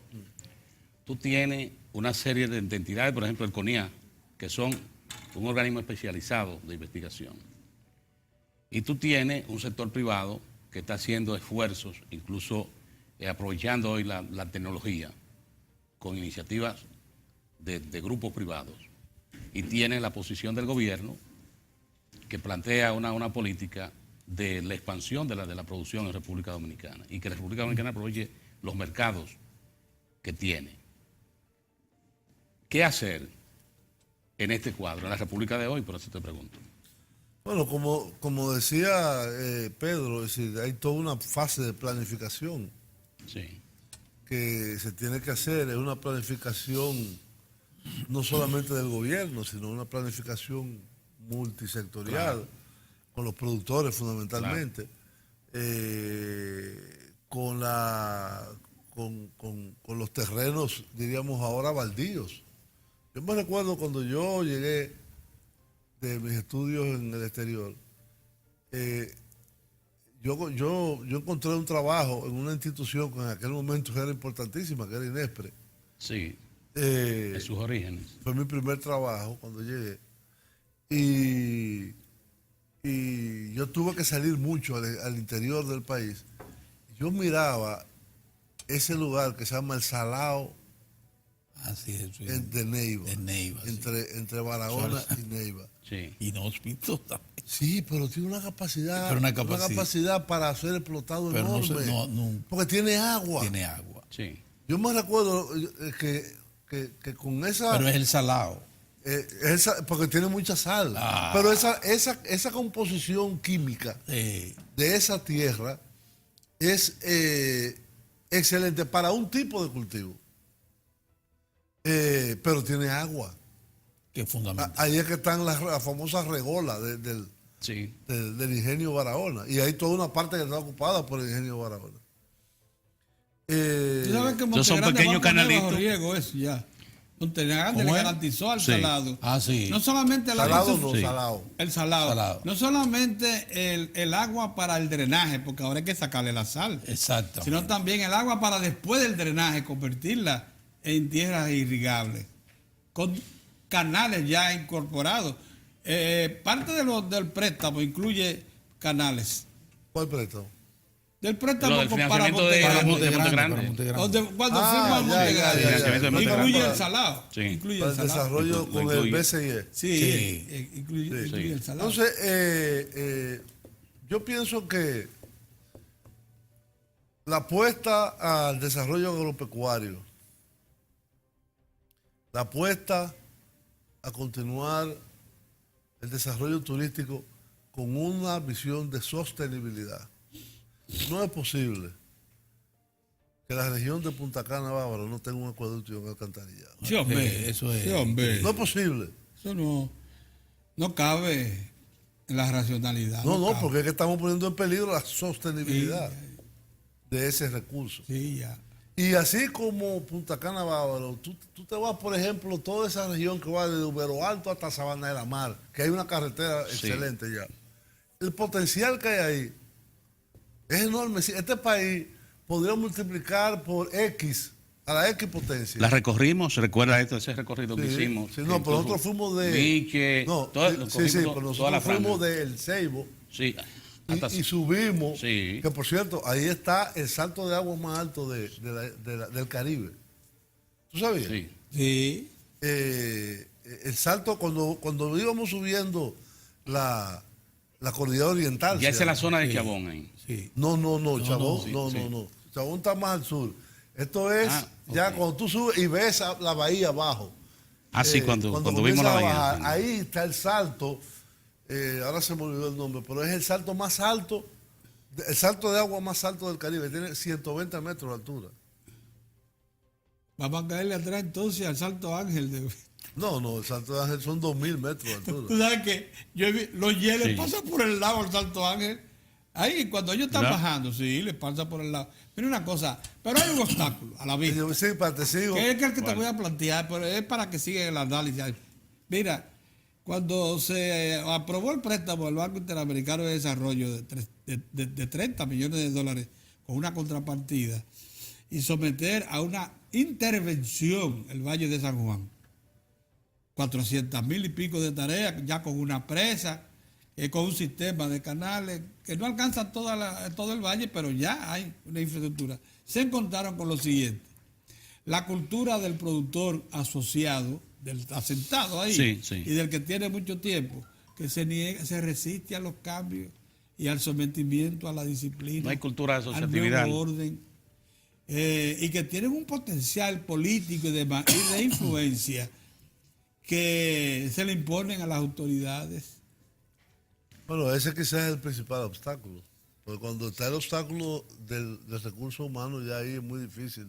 Tú tienes una serie de entidades, por ejemplo el CONIA, que son un organismo especializado de investigación. Y tú tienes un sector privado que está haciendo esfuerzos, incluso aprovechando hoy la tecnología, con iniciativas de grupos privados. Y tiene la posición del gobierno que plantea una política de la expansión de la producción en República Dominicana y que la República Dominicana aproveche los mercados que tiene. ¿Qué hacer en este cuadro, en la República de hoy? Por eso te pregunto. Bueno, como decía Pedro, es decir, hay toda una fase de planificación Sí. que se tiene que hacer. Es una planificación no solamente del gobierno, sino una planificación multisectorial, Claro. con los productores fundamentalmente, con los terrenos, diríamos ahora, baldíos. Yo me recuerdo cuando yo llegué de mis estudios en el exterior, yo encontré un trabajo en una institución que en aquel momento era importantísima, que era INESPRE. Sí, en sus orígenes. Fue mi primer trabajo cuando llegué. Y yo tuve que salir mucho al interior del país. Yo miraba ese lugar que se llama El Salao Así es. Sí. de Neiva. De Neiva, sí. Entre Barahona y Neiva. Sí. Inhóspito también. Sí, pero tiene una capacidad, Pero una capacidad para ser explotado Pero no enorme. se- no- porque tiene agua. Tiene agua. Sí. Yo me recuerdo que con esa... Pero es el salado. porque tiene mucha sal. Ah. Pero esa composición química de esa tierra es excelente para un tipo de cultivo. Pero tiene agua. Que es fundamental. Ahí es que están las famosas regolas Sí. del ingenio Barahona. Y hay toda una parte que está ocupada por el ingenio Barahona. Tú sabes que Entonces son Montegrande pequeños va a poner bajo canalitos. riego eso ya. Montegrande le ¿Cómo es? garantizó al Sí. salado. Ah, sí. No solamente el agua, Salado no, Sí. salado. el salado. Salado. No solamente el agua para el drenaje, porque ahora hay que sacarle la sal, Exacto. sino también el agua para después del drenaje convertirla en tierras irrigables, con canales ya incorporados. Parte del préstamo incluye canales. ¿Cuál préstamo? Del préstamo Lo del para financiamiento de Montegrande. Montegrande. Cuando Ah, firma ya, Montegrande, ya, ya, ya. incluye Para- el salado. Sí. Incluye Para el el salado. desarrollo Lo con el incluye. BCIE. Sí, incluye el salado. Entonces, yo pienso que la apuesta al desarrollo agropecuario, la apuesta a continuar el desarrollo turístico con una visión de sostenibilidad. No es posible que la región de Punta Cana, Bávaro, no tenga un acueducto y un alcantarillado. Sí, hombre. Eso es. Sí, hombre. No es posible. Eso no cabe en la racionalidad. No, cabe. porque es que estamos poniendo en peligro la sostenibilidad de ese recurso. Sí, ya. Y así como Punta Cana, Bávaro, tú te vas, por ejemplo, toda esa región que va desde Ubero Alto hasta Sabana de la Mar, que hay una carretera Sí. excelente ya. El potencial que hay ahí es enorme. Si este país podría multiplicar por X, a la X potencia. La recorrimos, recuerda ese recorrido que Sí, hicimos. sí, no, pero nosotros fuimos de... Miche, no, todo- sí, cogimos sí, toda pero la nosotros franja. fuimos del Ceibo Sí, hasta y subimos, Sí. que por cierto, ahí está el salto de agua más alto del Caribe. ¿Tú sabías? sí. Sí. El salto, cuando íbamos subiendo la cordillera oriental. Ya se esa es la llama. zona de Chabón ahí. Sí. No, Chabón, sí, no, sí. no. Chabón está más al sur. Esto es ya ok. cuando tú subes y ves la bahía abajo. Así cuando vimos comienza la a bahía. bajar, ahí está el salto, ahora se me olvidó el nombre, pero es el salto más alto El salto de agua más alto del Caribe tiene 120 metros de altura. Vamos a caerle atrás entonces al Salto Ángel. No, el salto de Ángel son 2000 metros de Tú altura. sabes que los hieles Sí. pasan por el lado al Salto Ángel. Ahí, cuando ellos están ¿Verdad? bajando, sí, les pasa por el lado. Mira una cosa, pero hay un obstáculo a la Y vista. yo, sí, para te sigo. Que es el que te ¿Cuál? voy a plantear, pero es para que siga el análisis. Mira, cuando se aprobó el préstamo del Banco Interamericano de Desarrollo de 30 millones de dólares con una contrapartida y someter a una intervención el Valle de San Juan, 400,000 y pico de tareas, ya con una presa, con un sistema de canales que no alcanza todo el valle, pero ya hay una infraestructura. Se encontraron con lo siguiente: la cultura del productor asociado, del asentado ahí, Sí, sí. y del que tiene mucho tiempo, que se resiste a los cambios y al sometimiento a la disciplina, No hay cultura de al asociatividad. nuevo orden, y que tienen un potencial político y de influencia que se le imponen a las autoridades. Bueno, ese quizás es el principal obstáculo. Porque cuando está el obstáculo del recurso humano, ya ahí es muy difícil.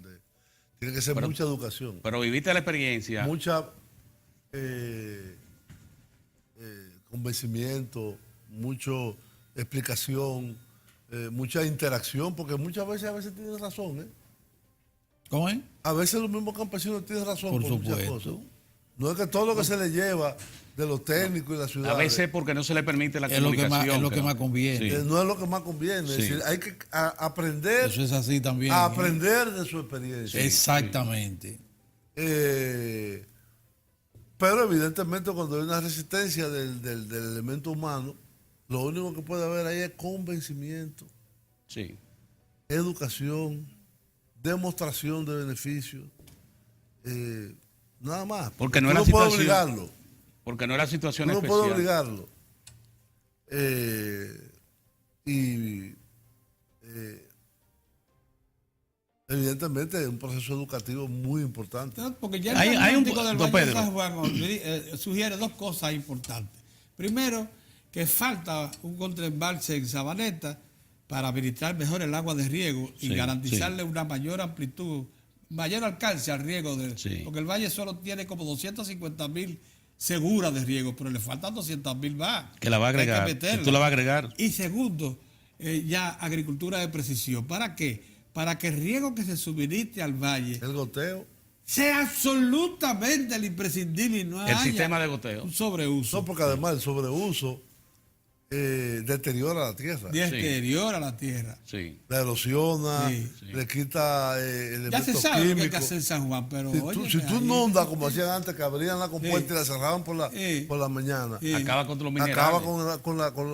Tiene que ser Pero- mucha educación, Pero viviste la experiencia. mucha convencimiento, mucha explicación, mucha interacción, porque muchas veces tienes razón, ¿eh? ¿Cómo es? A veces los mismos campesinos tienen razón Por por muchas supuesto. cosas. No es que todo lo que se le lleva de los técnicos y la ciudad A veces porque no se le permite la Es lo que más, comunicación. es lo que creo. más conviene. Sí. no es lo que más conviene. Sí. Es decir, hay que aprender Eso es así también. a ¿eh? aprender de su experiencia. Exactamente. Pero evidentemente cuando hay una resistencia del elemento humano, lo único que puede haber ahí es convencimiento, Sí. educación, demostración de beneficios, nada más. Porque no Tú es la no puedes situación obligarlo. Porque no es la situación Tú no especial. puedes obligarlo. Evidentemente es un proceso educativo muy importante. Porque ya el Hay un- diagnóstico del don Valle de Pedro. San Juan sugiere dos cosas importantes. Primero, que falta un contraembalse en Sabaneta para habilitar mejor el agua de riego y Sí, garantizarle una mayor amplitud, mayor alcance al riego, Sí. porque el valle solo tiene como 250,000 seguras de riego, pero le faltan 200,000 más. Que la va a Hay que agregar. meterla. Tú la vas a agregar. Y segundo, ya agricultura de precisión. ¿Para qué? Para que el riego que se suministre al valle El goteo. sea absolutamente el imprescindible y no El haya sistema de goteo. un sobreuso. No, porque además el sobreuso deteriora la tierra. Deteriora la tierra. Sí. La erosiona, Sí, le quita Ya elementos se sabe lo que hay que químicos. hacer en San Juan, pero Si oye, tú ahí- inundas, como hacían antes, que abrían la compuerta Sí. y la cerraban por Sí. la mañana, Sí. Acaba con los minerales. acaba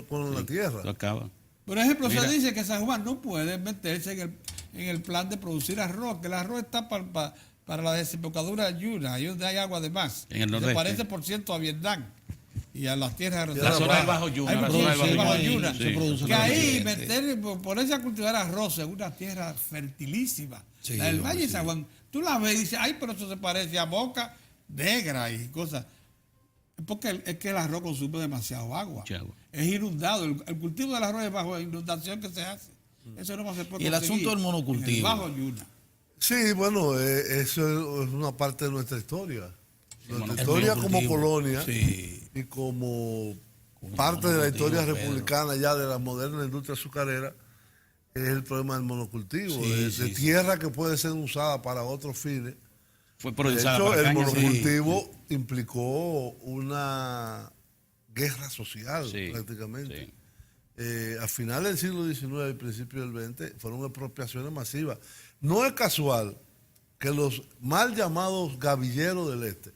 con la tierra. Lo acaba. Por ejemplo, Mira. se dice que San Juan no puede meterse en el plan de producir arroz, que el arroz está para la desembocadura de Yuna, ahí donde hay agua de más. En el Se nordeste. parece, por cierto, a Vietnam y a las tierras de La zona del Bajo Yuna. Hay La mucho zona del producción Bajo bajo Yuna. Yuna. Sí. Se produce Que una ahí corriente. ponerse a cultivar arroz en una tierra fertilísima, Sí, la del hombre, Valle de sí. San Juan, tú la ves y dices, ay, pero eso se parece a Boca Negra y cosas. Porque es que el arroz consume demasiado agua. Mucha agua. Es inundado. El cultivo del arroz es bajo inundación que se hace. Eso no se puede Y el conseguir asunto del monocultivo. en el Bajo Yuna. Sí, bueno, eso es una parte de nuestra historia. Nuestra El historia como monocultivo. colonia Sí. y como Con el parte de la monocultivo, historia Pedro. republicana ya de la moderna industria azucarera es el problema del monocultivo, Sí, de sí, sí. tierra que puede ser usada para otros fines. Fue De procesada hecho, para el caña. monocultivo implicó una guerra social Sí, prácticamente. sí. A finales del siglo XIX y principios del XX fueron expropiaciones masivas. No es casual que los mal llamados gavilleros del este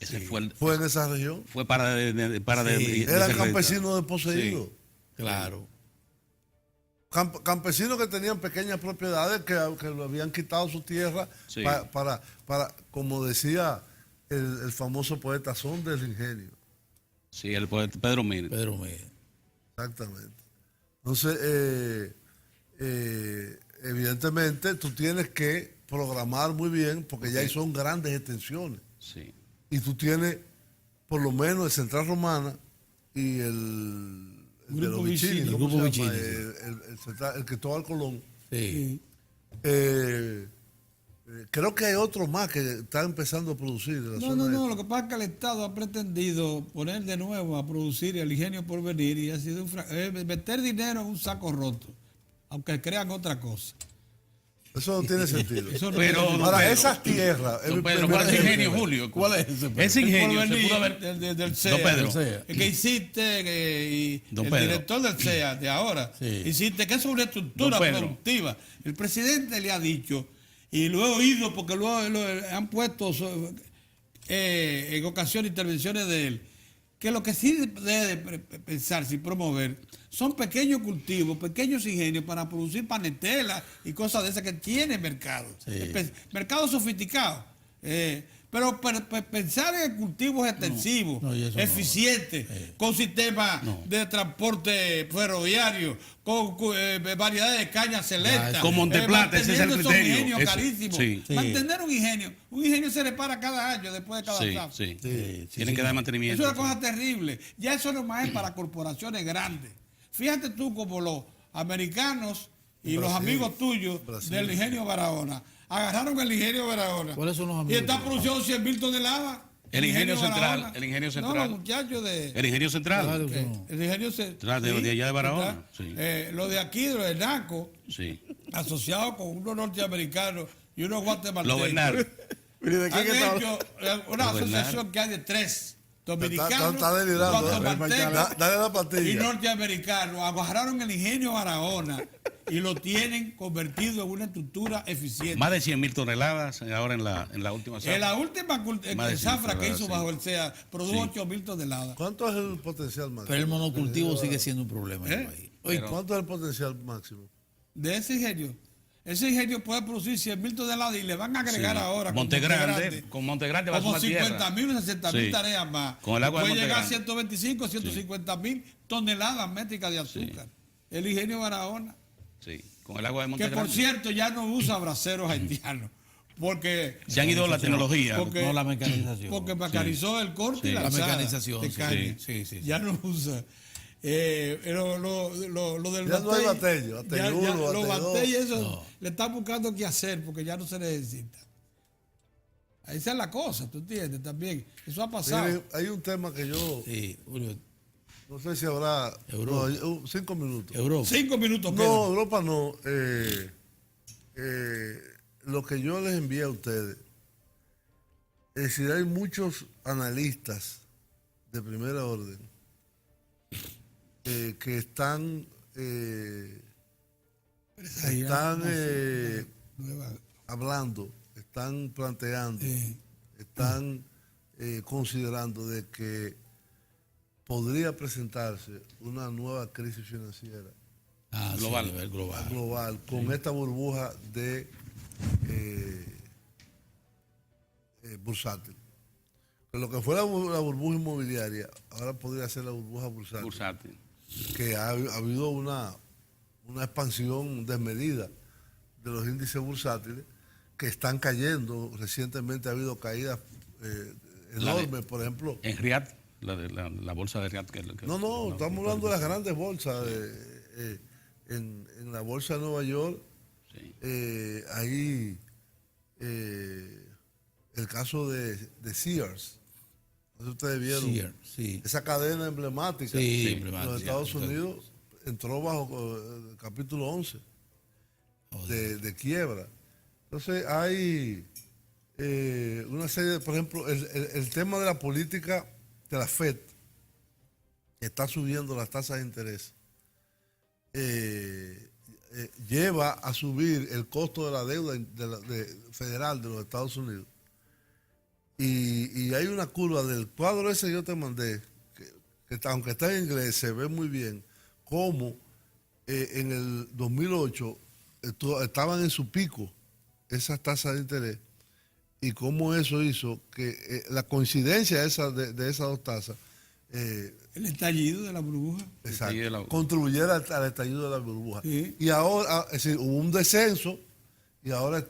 Ese fue, fue en esa región. fue para Sí, Eran campesinos desposeídos. Sí, claro. Campesinos que tenían pequeñas propiedades que le habían quitado su tierra Sí. para, como decía el famoso poeta, son del ingenio. Sí, el poeta Pedro Mir. Pedro Miguel. Exactamente. Entonces, evidentemente, tú tienes que programar muy bien porque ya ahí son grandes extensiones. Sí. Y tú tienes, por lo menos, el Central Romana y el de los Vicini, el ¿cómo grupo se llama? Vicini, El Cristóbal Colón. Sí. Creo que hay otro más que está empezando a producir. En la No, zona no, no, esta. lo que pasa es que el Estado ha pretendido poner de nuevo a producir el Ingenio Porvenir y ha sido meter dinero en un saco roto, aunque crean otra cosa. Eso no tiene sentido. Eso no Pero, tiene- don Para Pedro, esas tierras. Don Pedro, ¿cuál es el ingenio, Julio? ¿Cuál es ese? Ese el ingenio se Porvenir pudo haber... del CEA, Don Pedro. del CEA, el que hiciste y Don el Pedro. director del CEA de ahora, Sí. hiciste que es una estructura Don Pedro. productiva. El presidente le ha dicho, y lo he oído porque lo han puesto en ocasiones intervenciones de él, que lo que sí debe pensarse y promover son pequeños cultivos, pequeños ingenios para producir panetela y cosas de esas que tienen mercado, mercado sofisticado. Pero pensar en cultivos extensivos, no, y eso no. eficientes, con sistemas de transporte ferroviario, con variedades de caña selecta, Con Monteplata, ese es el manteniendo esos criterio. ingenios Eso, carísimos. sí. Mantener un ingenio se repara cada año después de cada Sí, etapa. sí. Sí, Tienen que dar mantenimiento. Eso es una cosa terrible. Ya eso nomás es para corporaciones grandes. Fíjate tú como los americanos y los amigos tuyos del ingenio Barahona agarraron el ingenio Barahona. ¿Cuáles son los Y amigos? está produciendo 100.000 toneladas. El ingenio central, Barahona. el ingenio No, central. los muchachos de... El ingenio central. Claro. El ingenio central. De allá de Barahona, sí. Lo de aquí, lo de NACO, Sí. asociado con unos norteamericanos y unos guatemaltecos. Lo Bernard. Han hecho una asociación que hay de 3 dominicanos, Está delirando. guatemaltecos Dale la y pastilla. norteamericanos. Agarraron el ingenio Barahona y lo tienen convertido en una estructura eficiente. Más de 100.000 toneladas ahora en la última En zafra. la última Más de zafra 100 que hizo toneladas, bajo sí. el CEA, produjo 8.000 toneladas. ¿Cuánto es el potencial máximo? Pero el monocultivo sigue siendo un problema en el ¿Eh? país. Oye, ¿cuánto es el potencial máximo? De ese ingenio. Ese ingenio puede producir 100.000 toneladas y le van a agregar Sí. ahora Con Monte Grande va a como sumar tierra. 50.000 o 60.000 Sí. tareas más. Con el agua de puede llegar a Monte 125, 150.000 toneladas métricas de azúcar. El ingenio Barahona. Sí, con el agua de Monte Que por Grande. cierto ya no usa braceros haitianos. Porque Se han ido a la tecnología. Porque- No la mecanización. porque mecanizó el corte Sí. y la La alzada mecanización, de sí. caña. Sí. Ya no usa. Lo del Ya no hay batey, batey, ya- batey ya uno, los batey dos. batey eso le están buscando qué hacer porque ya no se necesita. Esa es la cosa, tú entiendes también. Eso ha pasado. Miren, hay un tema que yo Sí, Julio, no sé si habrá Europa. no, 5 minutos. Europa. 5 minutos No, quedan. Europa no. Lo que yo les envié a ustedes, es decir, hay muchos analistas de primera orden que están hablando, están planteando, están considerando de que podría presentarse una nueva crisis financiera Global. Sí, a nivel global. global con esta burbuja de bursátil. Que lo que fue la burbuja inmobiliaria, ahora podría ser la burbuja bursátil. Bursátil. Que ha habido una expansión desmedida de los índices bursátiles que están cayendo. Recientemente ha habido caídas enormes, por ejemplo. En Riad, la bolsa de Riad. No, estamos hablando de las grandes bolsas. En la bolsa de Nueva York, Sí. hay el caso de Sears. No sé si ustedes vieron. Sears, sí. Esa cadena emblemática Sí, de emblemática. los Estados Unidos entró bajo el capítulo 11 de quiebra. Entonces hay una serie, por ejemplo, el tema de la política de la FED, que está subiendo las tasas de interés, lleva a subir el costo de la deuda federal de los Estados Unidos. Y hay una curva del cuadro ese que yo te mandé, que aunque está en inglés, se ve muy bien, cómo en el 2008 estaban en su pico esas tasas de interés y cómo eso hizo que la coincidencia de esas dos tasas El estallido de la burbuja. exacto, de la- contribuyera al estallido de la burbuja. Sí. Y ahora, es decir, hubo un descenso y ahora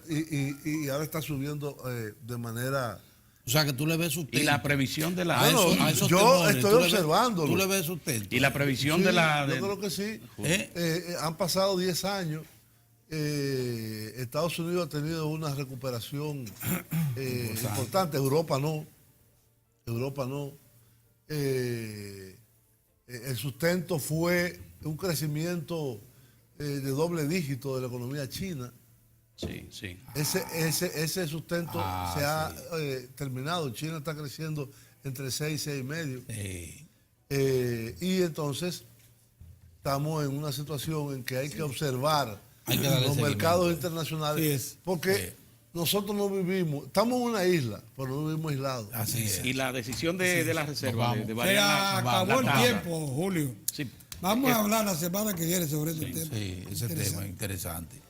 está subiendo de manera O sea, que tú le ves Y sustento. la previsión de la... Bueno, a esos yo temores, estoy tú le ves- observándolo. Tú le ves sustento. Y la previsión Sí, de la... yo de- creo que sí. ¿Eh? Han pasado 10 años. Estados Unidos ha tenido una recuperación importante. Europa no. Europa no. El sustento fue un crecimiento de doble dígito de la economía china. Sí, sí. Ese sustento se ha terminado. China está creciendo entre 6 y 6,5. Y entonces estamos en una situación en que hay que observar Hay que darle los seguimiento. mercados internacionales. Sí es. Porque nosotros no vivimos, estamos en una isla, pero no vivimos aislados. Así es. Y la decisión de la reserva Nos de vamos. Se variar la- acabó el la tasa. tiempo, Julio. Sí. Vamos a hablar la semana que viene sobre este tema. Sí, ese tema es interesante.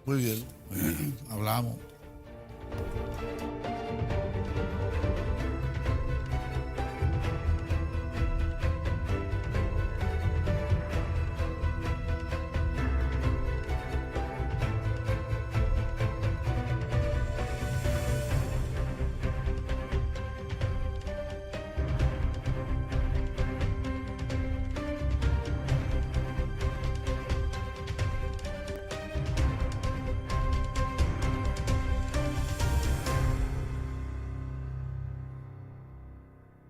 Muy bien. Muy bien. Hablamos.